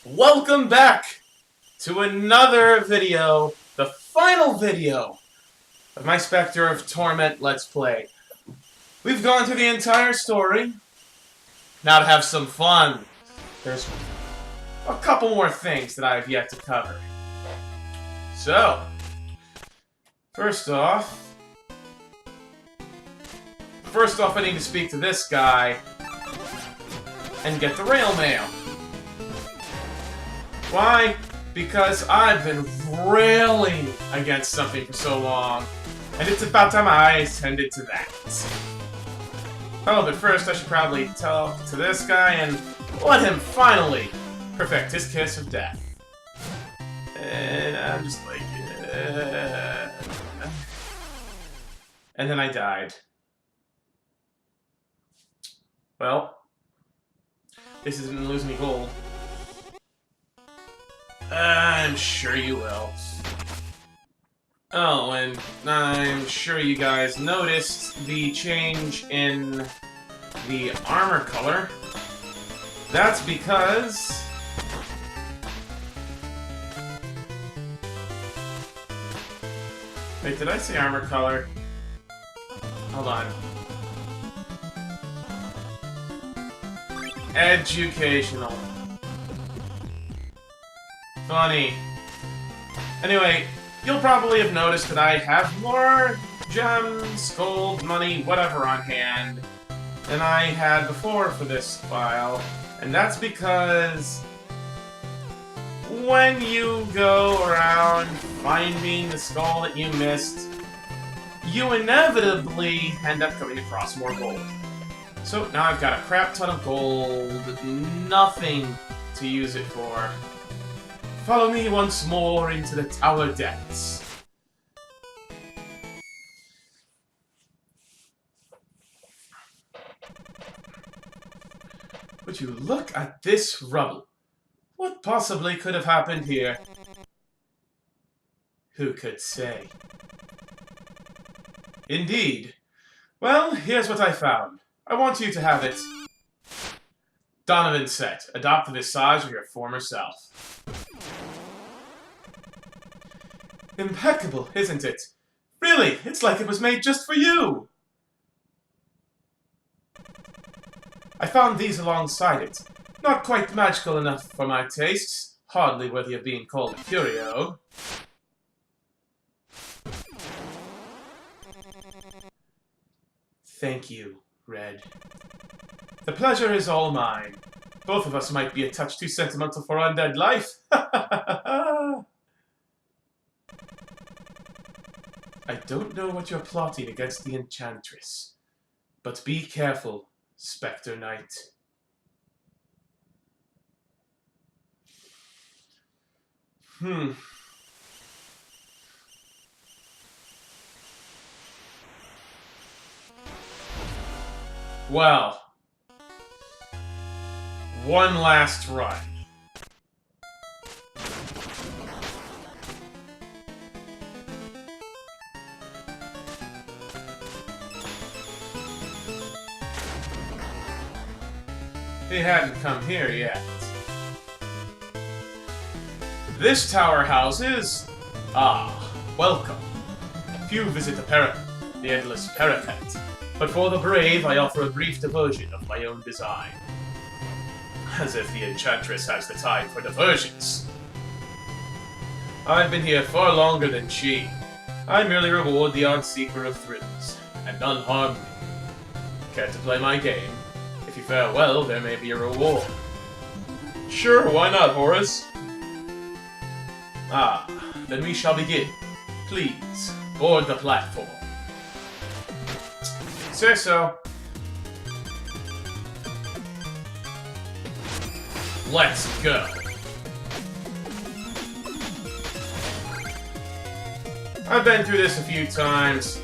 Welcome back to another video, the final video of my Specter of Torment Let's Play. We've gone through the entire story. Now to have some fun, there's a couple more things that I have yet to cover. So, first off I need to speak to this guy and get the rail mail. Why? Because I've been railing against something for so long, and it's about time I attended to that. Oh, but first I should probably talk to this guy and let him finally perfect his kiss of death. And I'm just like... And then I died. Well, this isn't losing me gold. I'm sure you will. Oh, and I'm sure you guys noticed the change in the armor color. That's because... Wait, did I say armor color? Hold on. Educational. Funny. Anyway, you'll probably have noticed that I have more gems, gold, money, whatever on hand than I had before for this file. And that's because when you go around finding the skull that you missed, you inevitably end up coming across more gold. So now I've got a crap ton of gold, nothing to use it for. Follow me once more into the tower depths. Would you look at this rubble? What possibly could have happened here? Who could say? Indeed. Well, here's what I found. I want you to have it. Donovan set. Adopt the visage of your former self. Impeccable, isn't it? Really, it's like it was made just for you! I found these alongside it. Not quite magical enough for my tastes. Hardly worthy of being called a curio. Thank you, Red. The pleasure is all mine. Both of us might be a touch too sentimental for undead life. I don't know what you're plotting against the Enchantress, but be careful, Specter Knight. Well, one last run. He hadn't come here yet. This tower houses... welcome. Few visit the Parapet, the endless Parapet. But for the brave, I offer a brief diversion of my own design. As if the Enchantress has the time for diversions. I've been here far longer than she. I merely reward the odd seeker of thrills, and none harm me. Care to play my game? If you fare well, there may be a reward. Sure, why not, Horace? Then we shall begin. Please, board the platform. Say so. Let's go. I've been through this a few times.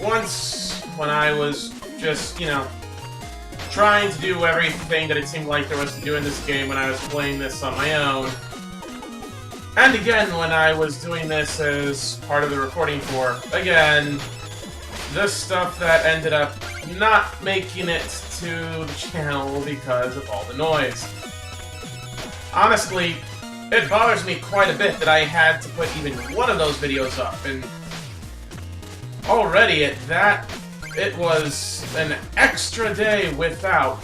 Once, when I was just, trying to do everything that it seemed like there was to do in this game when I was playing this on my own. And again, when I was doing this as part of the recording for, again, the stuff that ended up not making it to the channel because of all the noise. Honestly, it bothers me quite a bit that I had to put even one of those videos up, and already at that, it was an extra day without.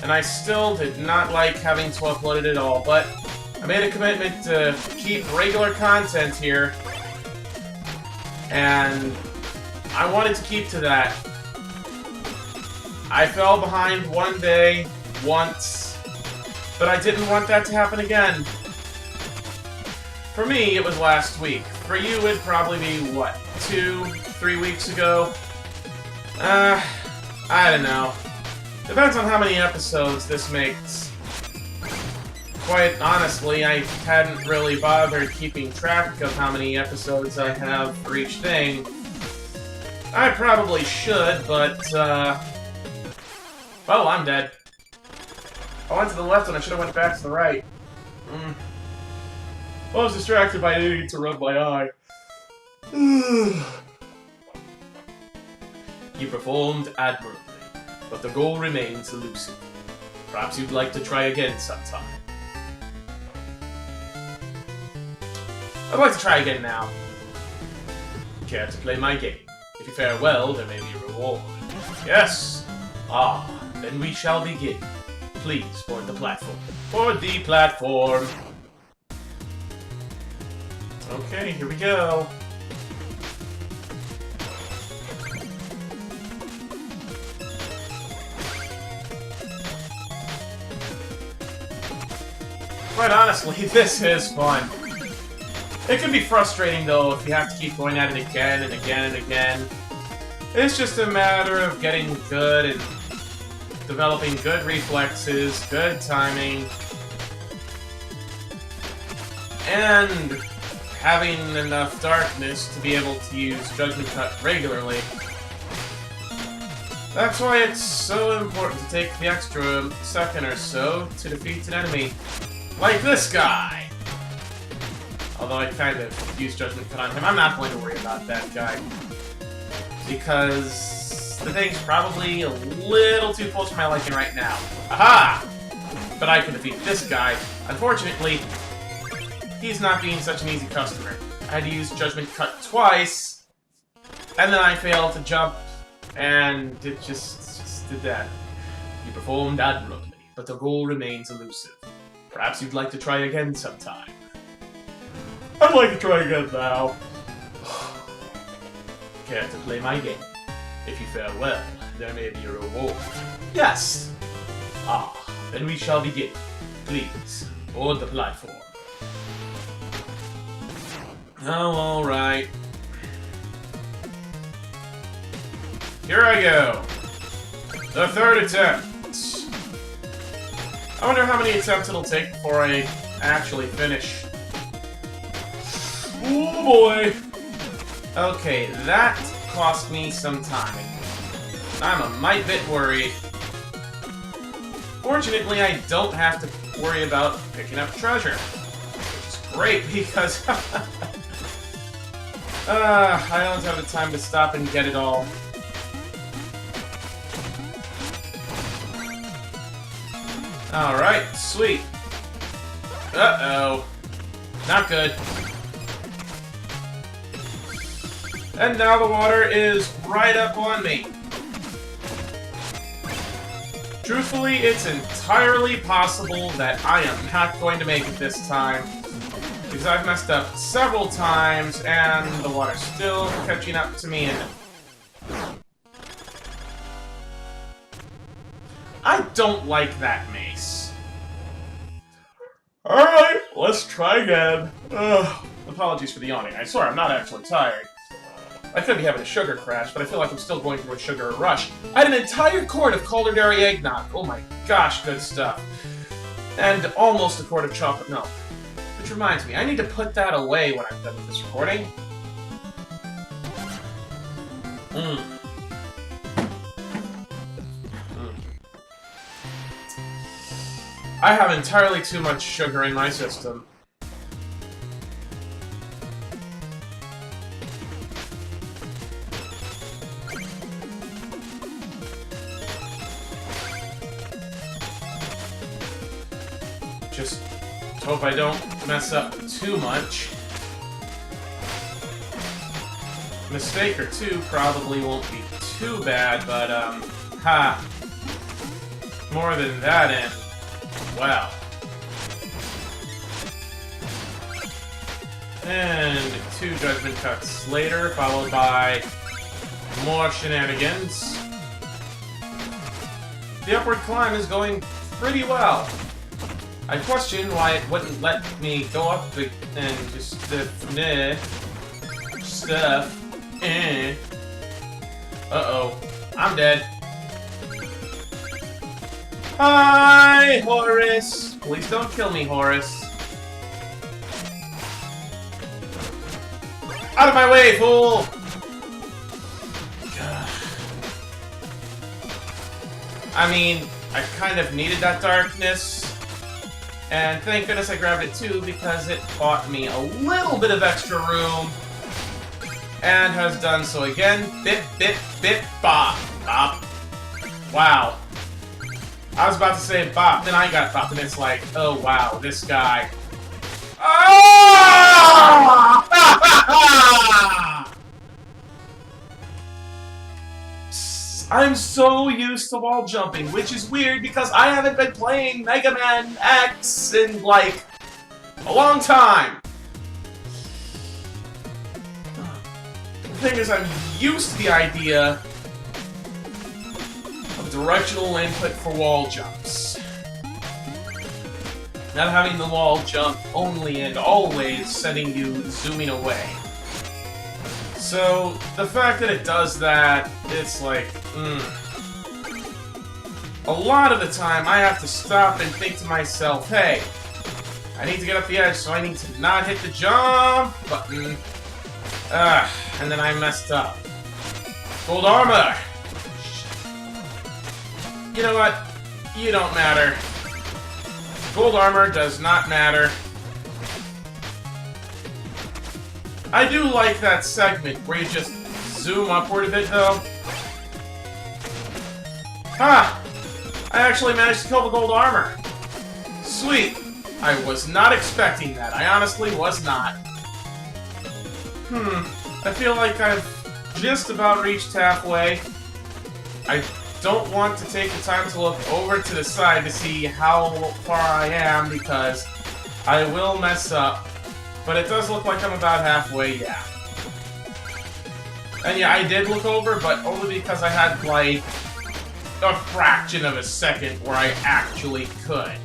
And I still did not like having to upload it at all, but I made a commitment to keep regular content here, and I wanted to keep to that. I fell behind one day, once, but I didn't want that to happen again. For me, it was last week. For you, it'd probably be, what, 2-3 weeks ago? I don't know. Depends on how many episodes this makes. Quite honestly, I hadn't really bothered keeping track of how many episodes I have for each thing. I probably should, but, oh, I'm dead. I went to the left and I should have went back to the right. I was distracted by needing to rub my eye. You performed admirably, but the goal remains elusive. Perhaps you'd like to try again sometime. I'd like to try again now. Care to play my game? If you fare well, there may be a reward. Yes! Ah, then we shall begin. Please, board the platform. Board the platform! Okay, here we go. Quite honestly, this is fun. It can be frustrating, though, if you have to keep going at it again and again and again. It's just a matter of getting good and developing good reflexes, good timing, and having enough darkness to be able to use Judgment Cut regularly. That's why it's so important to take the extra second or so to defeat an enemy. Like this guy! Although I kind of used Judgment Cut on him, I'm not going to worry about that guy. Because the thing's probably a little too close to my liking right now. Aha! But I can defeat this guy. Unfortunately, he's not being such an easy customer. I had to use Judgment Cut twice, and then I failed to jump, and it just did that. You performed admirably, but the goal remains elusive. Perhaps you'd like to try again sometime. I'd like to try again now. Care to play my game? If you fare well, there may be a reward. Yes! Ah, then we shall begin. Please, board the platform. Oh, alright. Here I go. The third attempt. I wonder how many attempts it'll take before I actually finish. Oh boy! Okay, that cost me some time. I'm a mite bit worried. Fortunately, I don't have to worry about picking up treasure. It's great because I don't have the time to stop and get it all. Alright, sweet. Uh-oh. Not good. And now the water is right up on me. Truthfully, it's entirely possible that I am not going to make it this time. Because I've messed up several times, and the water's still catching up to me, and I don't like that mace. Alright, let's try again. Apologies for the yawning. I swear, I'm not actually tired. I could be having a sugar crash, but I feel like I'm still going through a sugar rush. I had an entire quart of Calderberry eggnog. Oh my gosh, good stuff. And almost a quart of chocolate milk. Which reminds me, I need to put that away when I'm done with this recording. I have entirely too much sugar in my system. Just hope I don't mess up too much. Mistake or two probably won't be too bad, but, more than that, and, wow. And 2 judgment cuts later, followed by more shenanigans. The upward climb is going pretty well. I question why it wouldn't let me go up and just stuff. Uh-oh. I'm dead. Hi, Horace! Please don't kill me, Horace. Out of my way, fool! I mean, I kind of needed that darkness. And thank goodness I grabbed it too, because it bought me a little bit of extra room. And has done so again. Bip, bip, bip, bop. Bop. Wow. I was about to say bop, then I got bopped, and it's like, oh wow, this guy. I'm so used to wall jumping, which is weird because I haven't been playing Mega Man X in, like, a long time. The thing is, I'm used to the idea of directional input for wall jumps. Not having the wall jump only and always sending you zooming away. So, the fact that it does that, it's like, A lot of the time, I have to stop and think to myself, hey, I need to get up the edge, so I need to not hit the jump button. And then I messed up. Gold armor! You know what? You don't matter. Gold armor does not matter. I do like that segment where you just zoom upward a bit, though. Ha! I actually managed to kill the gold armor. Sweet. I was not expecting that. I honestly was not. I feel like I've just about reached halfway. I don't want to take the time to look over to the side to see how far I am, because I will mess up. But it does look like I'm about halfway, yeah. And yeah, I did look over, but only because I had, like, a fraction of a second where I actually could.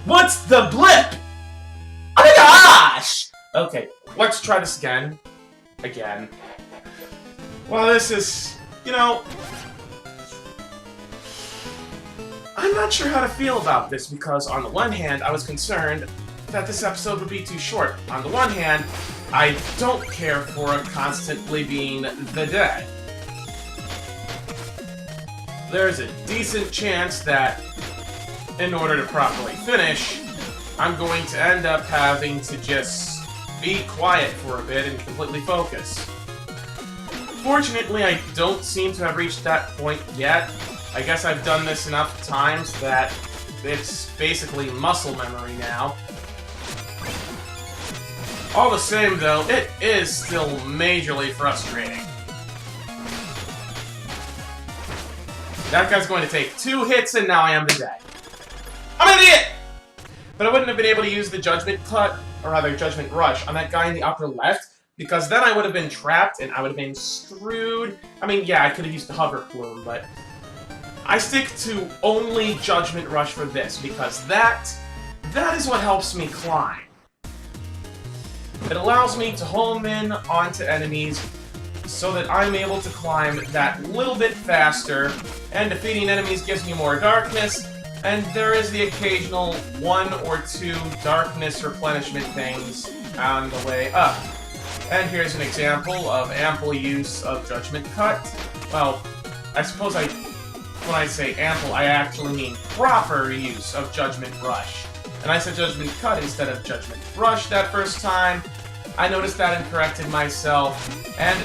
What's the blip? Oh my gosh! Okay, let's try this again. Well, this is, you know, I'm not sure how to feel about this, because on the one hand, I was concerned that this episode would be too short. On the one hand, I don't care for constantly being the dead. There's a decent chance that, in order to properly finish, I'm going to end up having to just be quiet for a bit and completely focus. Fortunately, I don't seem to have reached that point yet. I guess I've done this enough times that it's basically muscle memory now. All the same, though, it is still majorly frustrating. That guy's going to take 2 hits, and now I am the dead. I'm an idiot! But I wouldn't have been able to use the Judgment Cut, or rather Judgment Rush, on that guy in the upper left, because then I would have been trapped, and I would have been screwed. I mean, yeah, I could have used the Hover Plume, but I stick to only Judgment Rush for this, because that is what helps me climb. It allows me to home in onto enemies so that I'm able to climb that little bit faster, and defeating enemies gives me more darkness, and there is the occasional 1 or 2 darkness replenishment things on the way up. And here's an example of ample use of Judgment Cut. Well, I suppose when I say ample, I actually mean proper use of Judgment Rush. And I said Judgment Cut instead of Judgment Rush that first time. I noticed that and corrected myself, and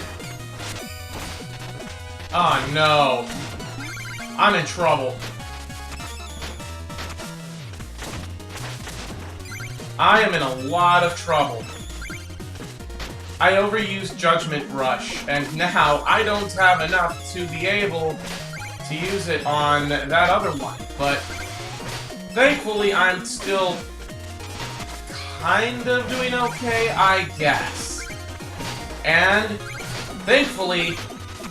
oh no. I'm in trouble. I am in a lot of trouble. I overused Judgment Rush, and now I don't have enough to be able to use it on that other one. But thankfully, I'm still kind of doing okay, I guess. And thankfully,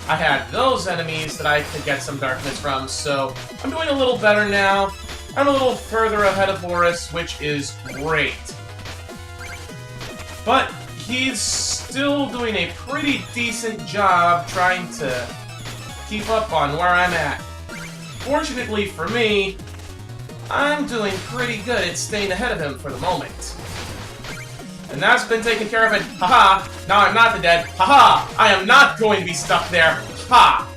I had those enemies that I could get some darkness from, so I'm doing a little better now. I'm a little further ahead of Boris, which is great. But he's still doing a pretty decent job trying to keep up on where I'm at. Fortunately for me, I'm doing pretty good at staying ahead of him for the moment. And that's been taken care of, and haha, now I'm not the dead. Haha, I am not going to be stuck there. Ha!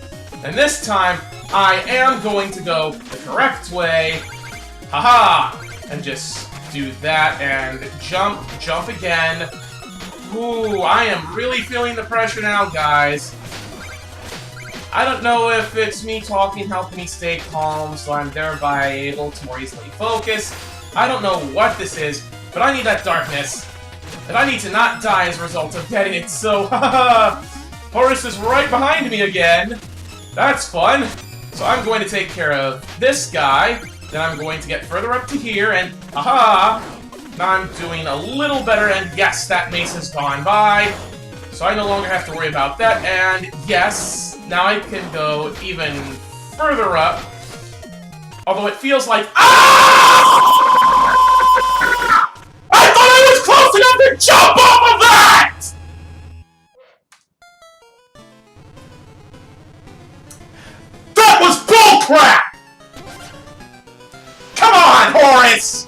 And this time, I am going to go the correct way. Haha! And just do that and jump again. Ooh, I am really feeling the pressure now, guys. I don't know if it's me talking helping me stay calm, so I'm thereby able to more easily focus. I don't know what this is, but I need that darkness. And I need to not die as a result of getting it, so haha! Horace is right behind me again. That's fun. So I'm going to take care of this guy. Then I'm going to get further up to here, and haha! Now I'm doing a little better, and yes, that mace has gone by. So I no longer have to worry about that, and yes, now I can go even further up. Although it feels like... Ah! I thought I was close enough to jump off of that! That was bullcrap! Come on, Horace!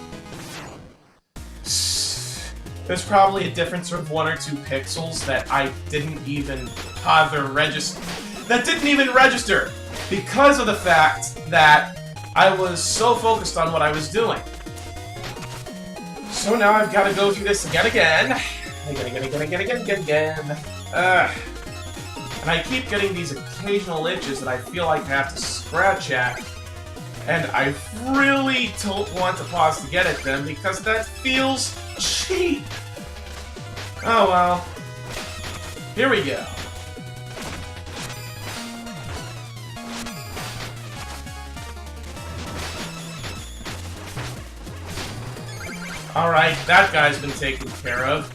There's probably a difference of 1 or 2 pixels that I didn't even bother register. That didn't even register! Because of the fact that I was so focused on what I was doing. So now I've got to go through this again. And I keep getting these occasional itches that I feel like I have to scratch at. And I really don't want to pause to get at them because that feels cheap. Oh well. Here we go. Alright, that guy's been taken care of.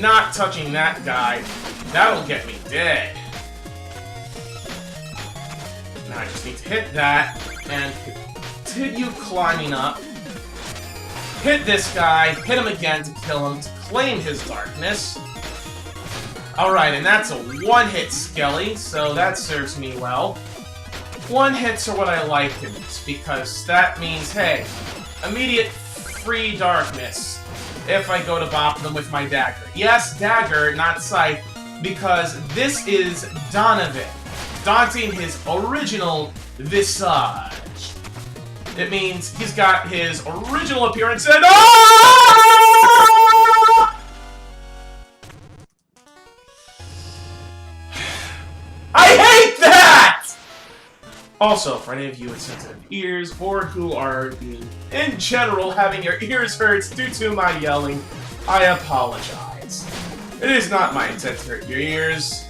Not touching that guy. That'll get me dead. Now I just need to hit that and continue climbing up. Hit this guy, hit him again to kill him, to claim his darkness. Alright, and that's a one-hit Skelly, so that serves me well. One hits are what I like in this, because that means, hey, immediate free darkness if I go to bop them with my dagger. Yes, dagger, not scythe, because this is Donovan, daunting his original visage. It means he's got his original appearance and I hate that! Also, for any of you with sensitive ears, or who are, in general, having your ears hurt due to my yelling, I apologize. It is not my intent to hurt your ears.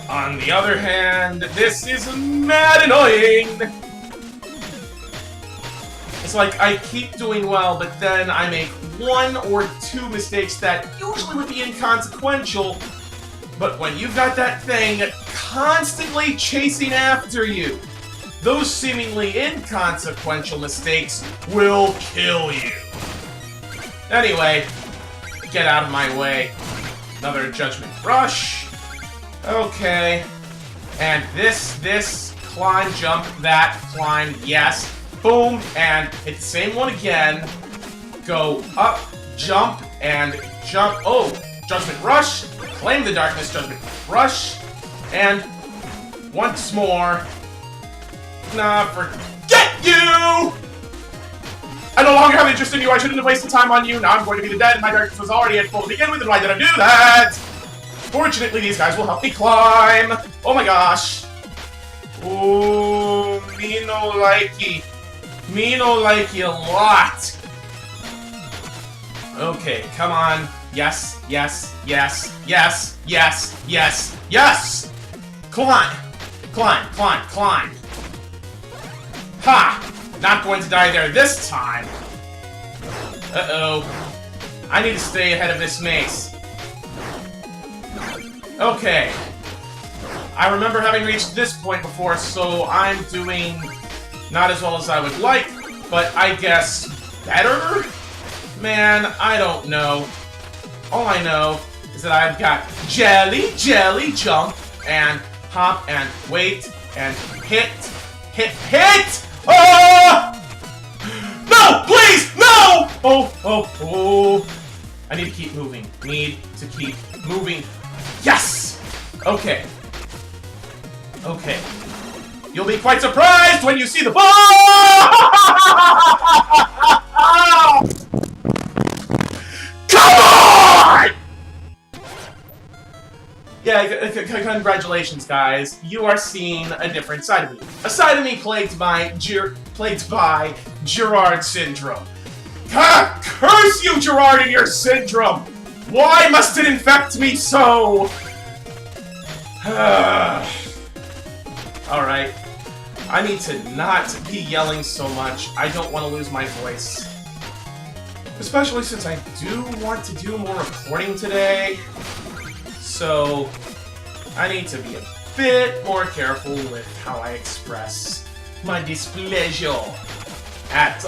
On the other hand, this is mad annoying! It's like, I keep doing well, but then I make 1 or 2 mistakes that usually would be inconsequential, but when you've got that thing constantly chasing after you, those seemingly inconsequential mistakes will kill you. Anyway, get out of my way. Another Judgment Rush. Okay. And this, climb, jump, that, climb, yes. Boom, and hit the same one again. Go up, jump, and jump. Oh, Judgment Rush. Claim the darkness, Judgment Rush. And once more. Nah, forget you! I no longer have interest in you. I shouldn't have wasted time on you. Now I'm going to be the dead, and my darkness was already at full to begin with, and why did I do that? Fortunately, these guys will help me climb. Oh my gosh. Ooh, me no likey. Me no likey a lot. Okay, come on. Yes, yes, yes, yes, yes, yes, yes! Climb! Climb, climb, climb! Ha! Not going to die there this time! Uh-oh. I need to stay ahead of this mace. Okay. I remember having reached this point before, so I'm doing not as well as I would like, but I guess better? Man, I don't know. All I know is that I've got jelly, jelly, jump, and hop, and wait, and hit, hit, hit! Oh! No! Please! No! Oh, oh, oh. I need to keep moving. Need to keep moving. Yes! Okay. Okay. You'll be quite surprised when you see the ball! Come on! Yeah, congratulations, guys. You are seeing a different side of me. A side of me plagued by Gerard syndrome. Curse you, Gerard, and your syndrome! Why must it infect me so? Alright. I need to not be yelling so much. I don't want to lose my voice. Especially since I do want to do more recording today. So, I need to be a bit more careful with how I express my displeasure. I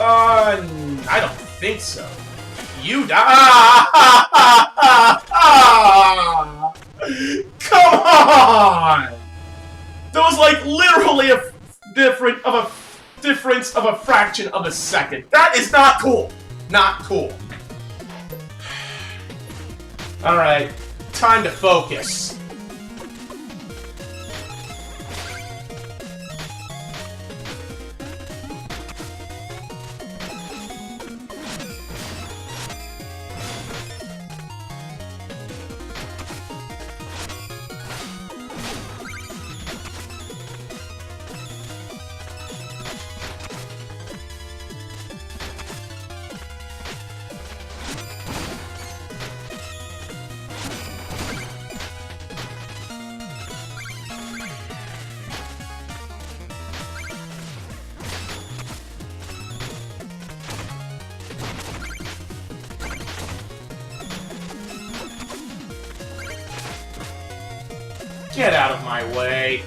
don't think so. You die! Come on! That was like literally a difference of a fraction of a second. That is not cool. Not cool. Alright, time to focus. Get out of my way.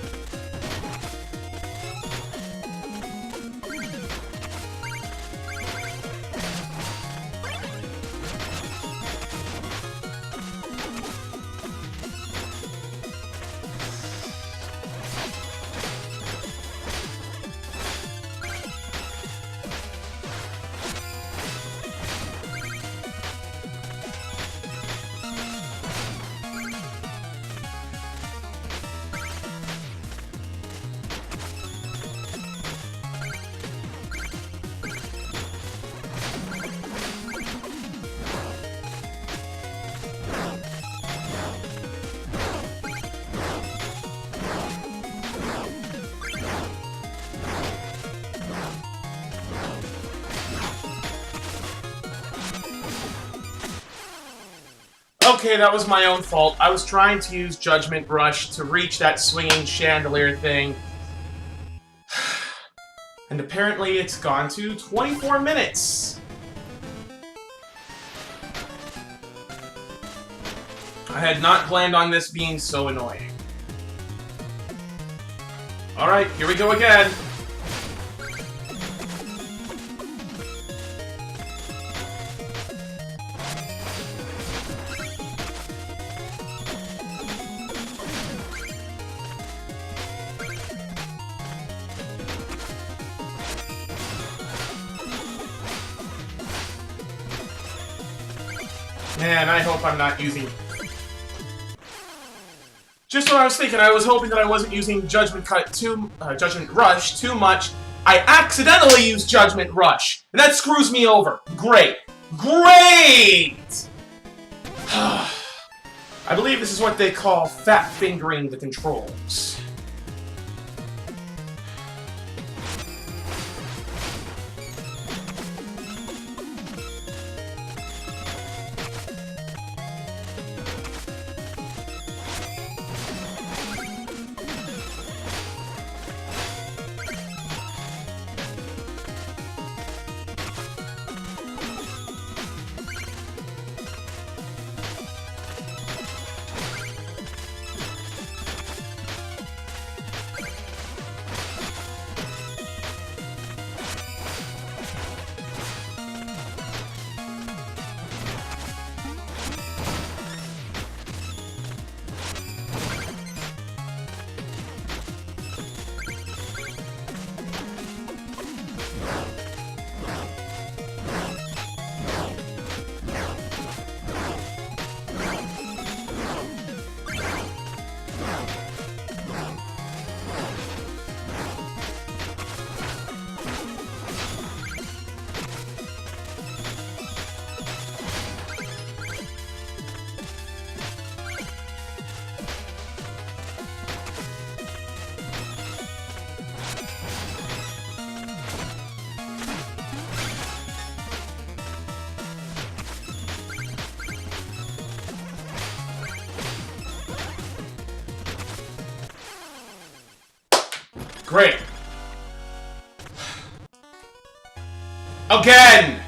Okay, that was my own fault. I was trying to use Judgment Rush to reach that swinging chandelier thing. And apparently it's gone to 24 minutes. I had not planned on this being so annoying. Alright, here we go again. Man, I hope I'm not using... Just what I was thinking, I was hoping that I wasn't using Judgment Rush too much. I accidentally used Judgment Rush, and that screws me over. Great. Great! I believe this is what they call fat-fingering the controls. Great. Again!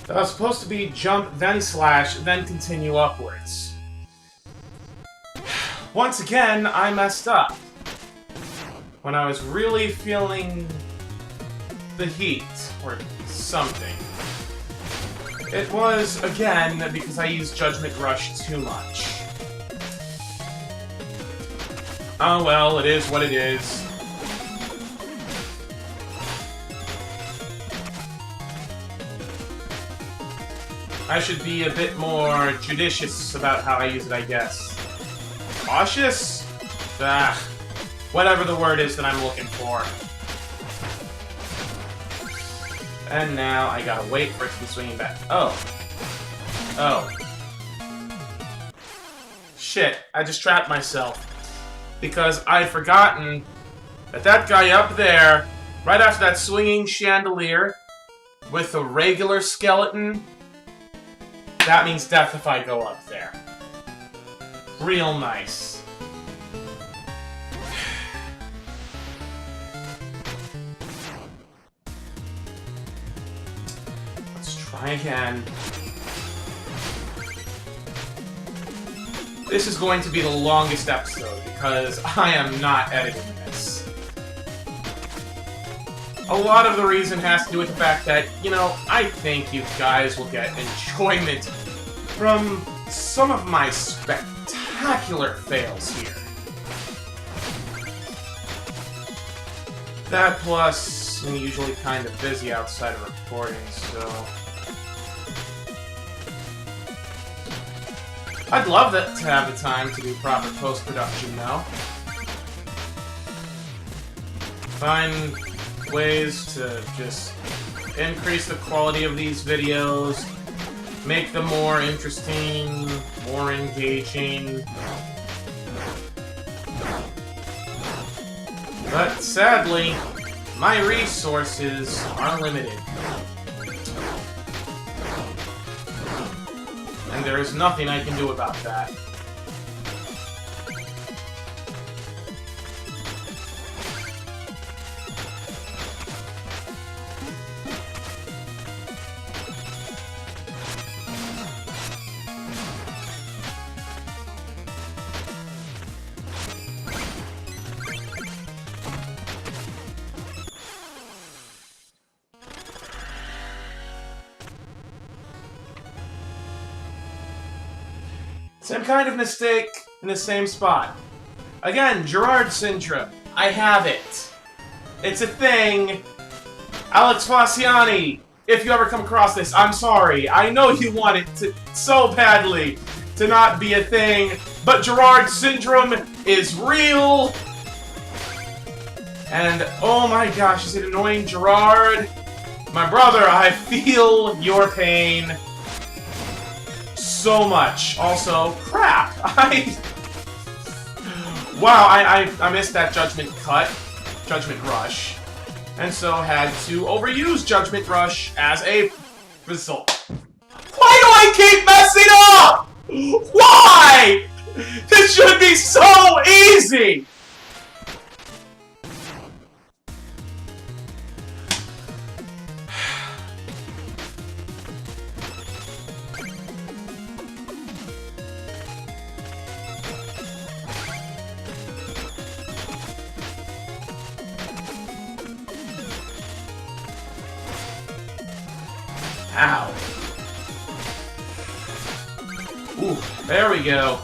That was supposed to be jump, then slash, then continue upwards. Once again, I messed up. When I was really feeling the heat, or something. It was, again, because I used Judgment Rush too much. Oh well, it is what it is. I should be a bit more judicious about how I use it, I guess. Cautious? Ah, whatever the word is that I'm looking for. And now I gotta wait for it to be swinging back. Oh. Oh. Shit, I just trapped myself. Because I'd forgotten that that guy up there, right after that swinging chandelier, with a regular skeleton, that means death if I go up there. Real nice. Let's try again. This is going to be the longest episode because I am not editing this. A lot of the reason has to do with the fact that, you know, I think you guys will get enjoyment from some of my spectacular fails here. That plus, I'm usually kind of busy outside of recording, so... I'd love that to have the time to do proper post-production, though. Find ways to just increase the quality of these videos, make them more interesting, more engaging. But sadly, my resources are limited. And there is nothing I can do about that. Same kind of mistake in the same spot. Again, Gerard syndrome. I have it. It's a thing. Alex Faciani, if you ever come across this, I'm sorry. I know you want it to so badly to not be a thing, but Gerard syndrome is real. And oh my gosh, is it annoying, Gerard? My brother, I feel your pain so much. Also, crap. Wow, I missed that judgment cut. Judgment Rush, and so had to overuse Judgment Rush as a result. Why do I keep messing up? Why? This should be so easy! Ow. Ooh, there we go.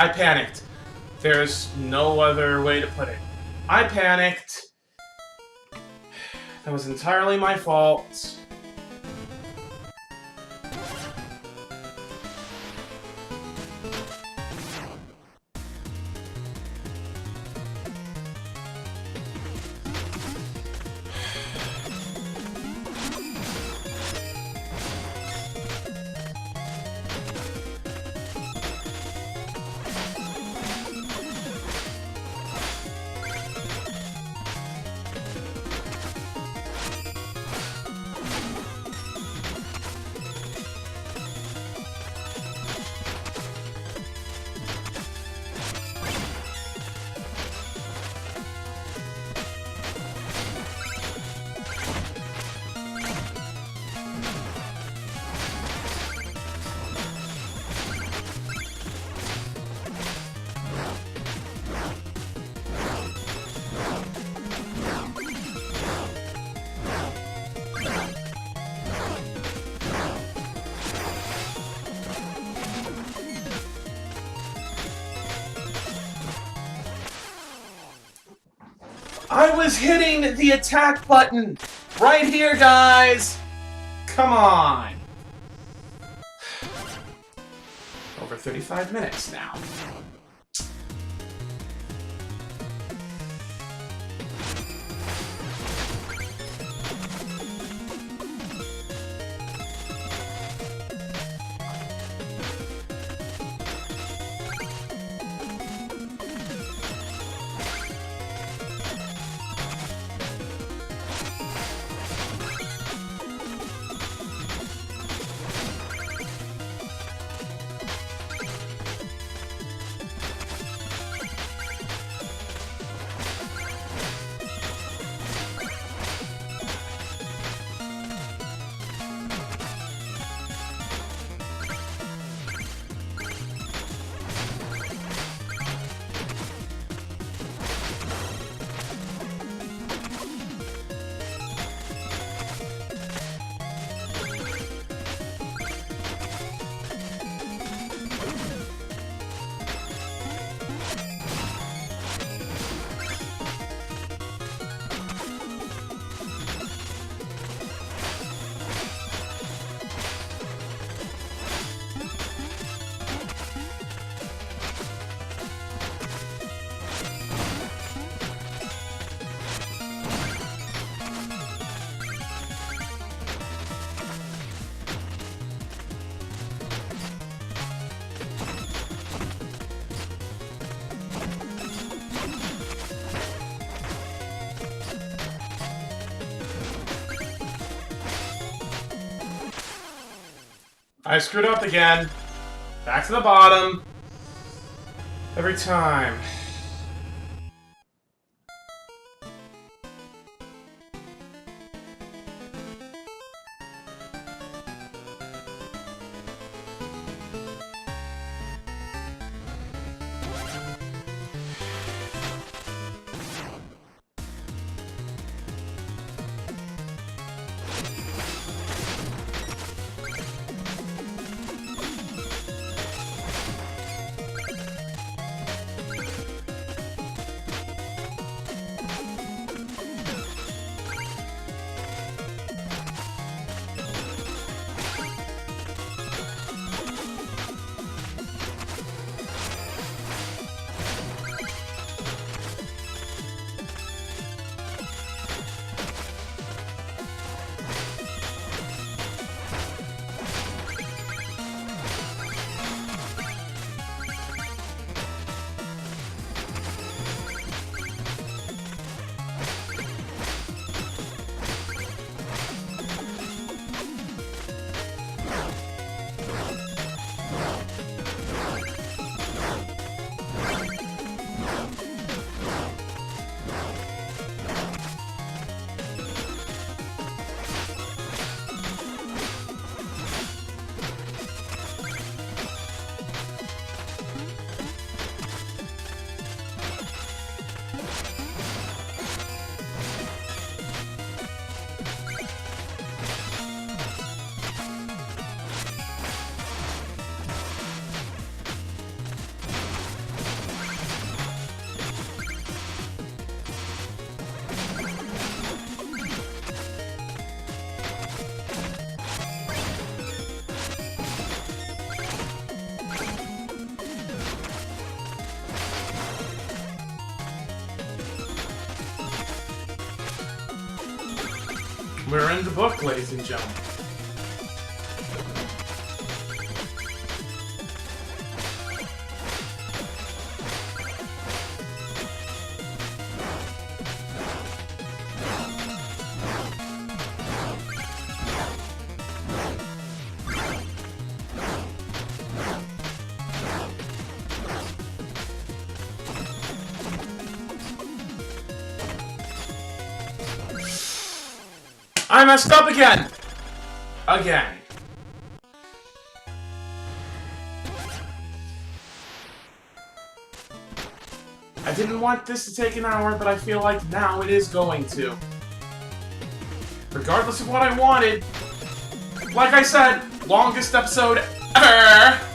I panicked. There's no other way to put it. I panicked. That was entirely my fault. I was hitting the attack button right here, guys. Come on. Over 35 minutes now. I screwed up again. Back to the bottom. Every time. We're in the book, ladies and gentlemen. I messed up again! Again. I didn't want this to take an hour, but I feel like now it is going to. Regardless of what I wanted. Like I said, longest episode ever!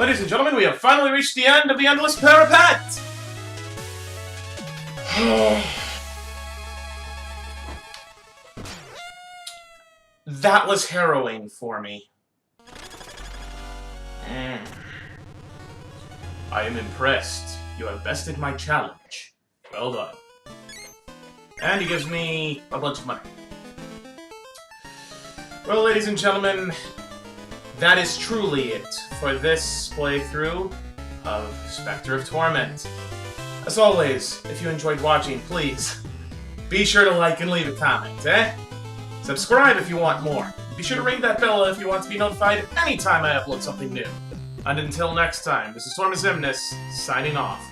Ladies and gentlemen, we have finally reached the end of the Endless Parapet! That was harrowing for me. I am impressed. You have bested my challenge. Well done. And he gives me a bunch of money. Well, ladies and gentlemen, that is truly it for this playthrough of Specter of Torment. As always, if you enjoyed watching, please be sure to like and leave a comment, eh? Subscribe if you want more. Be sure to ring that bell if you want to be notified anytime I upload something new. And until next time, this is Torma Ximnus, signing off.